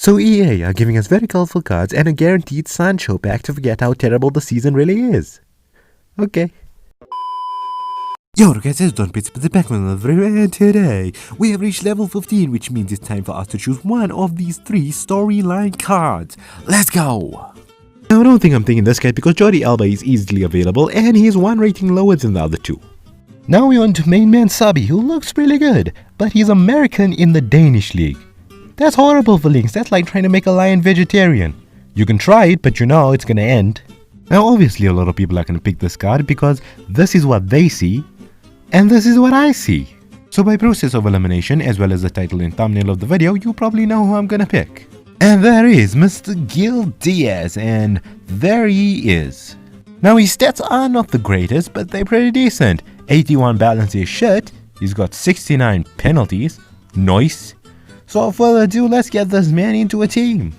So EA are giving us very colorful cards and a guaranteed Sancho pack to forget how terrible the season really is. Okay. Yo guys, it's Don Pizza back with another video, and today we have reached level 15, which means it's time for us to choose one of these 3 storyline cards. Let's go! Now I don't think I'm taking this guy because Jordi Alba is easily available and he is 1 rating lower than the other 2. Now we on to main man Sabi, who looks really good, but he's American in the Danish league. That's horrible for links. That's like trying to make a lion vegetarian. You can try it, but you know it's gonna end. Now obviously a lot of people are gonna pick this card because this is what they see and this is what I see. So by process of elimination, as well as the title and thumbnail of the video, you probably know who I'm gonna pick. And there is Mr. Gil Diaz, and there he is. Now his stats are not the greatest, but they're pretty decent. 81 balance is shit, he's got 69 penalties, nice. So without further ado, let's get this man into a team.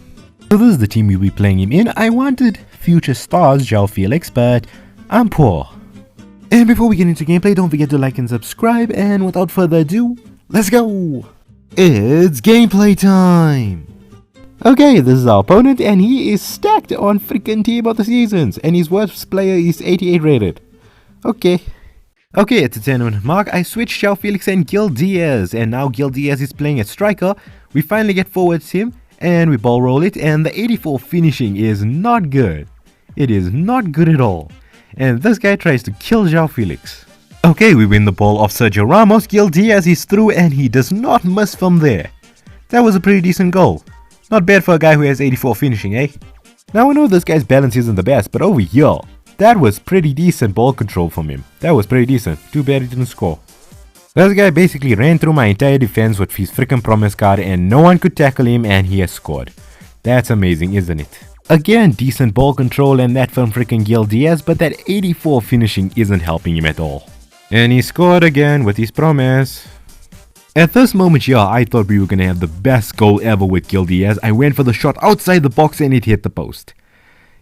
So this is the team we'll be playing him in. I wanted future stars João Felix, but I'm poor. And before we get into gameplay, don't forget to like and subscribe, and without further ado, let's go! It's gameplay time! Okay, this is our opponent, and he is stacked on freaking Team of the Seasons, and his worst player is 88 rated. Okay, at the 10-minute mark, I switched João Felix and Gil Diaz, and now Gil Diaz is playing at striker. We finally get forwards him, and we ball roll it, and the 84 finishing is not good. It is not good at all. And this guy tries to kill João Felix. Okay, we win the ball off Sergio Ramos. Gil Diaz is through, and he does not miss from there. That was a pretty decent goal. Not bad for a guy who has 84 finishing, eh? Now I know this guy's balance isn't the best, but over here, that was pretty decent ball control from him. That was pretty decent. Too bad he didn't score. This guy basically ran through my entire defense with his freaking promise card, and no one could tackle him, and he has scored. That's amazing, isn't it? Again, decent ball control and that from freaking Gil Diaz, but that 84 finishing isn't helping him at all. And he scored again with his promise. At this moment here, I thought we were gonna have the best goal ever with Gil Diaz. I went for the shot outside the box and it hit the post.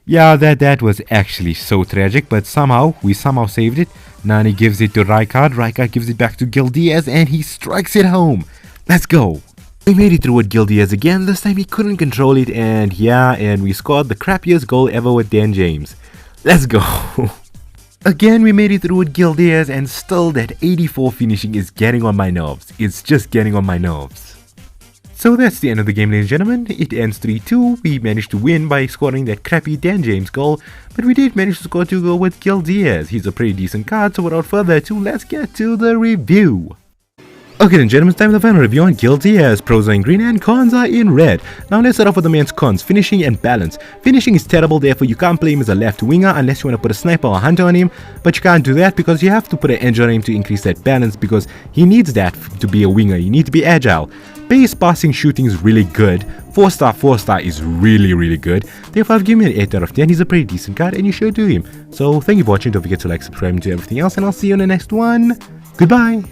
Yeah, that was actually so tragic, but we somehow saved it. Nani gives it to Rijkaard. Rijkaard gives it back to Gil Diaz, and he strikes it home. Let's go. We made it through with Gil Diaz again. This time he couldn't control it, and we scored the crappiest goal ever with Dan James. Let's go. Again, we made it through with Gil Diaz, and still that 84 finishing is getting on my nerves. It's just getting on my nerves. So that's the end of the game, ladies and gentlemen. It ends 3-2. We managed to win by scoring that crappy Dan James goal, but we did manage to score 2 goals with Gil Diaz. He's a pretty decent card, so without further ado, let's get to the review. Okay then gentlemen, it's time for the final review on Gil Diaz. Pros are in green and cons are in red. Now let's start off with the man's cons, finishing and balance. Finishing is terrible, therefore you can't play him as a left winger unless you want to put a sniper or a hunter on him, but you can't do that because you have to put an edge on him to increase that balance, because he needs that to be a winger. You need to be agile. Base passing shooting is really good. 4-star is really good. Therefore I've given him an 8 out of 10. He's a pretty decent card and you should do him. So thank you for watching. Don't forget to like, subscribe, and do everything else, and I'll see you in the next one. Goodbye.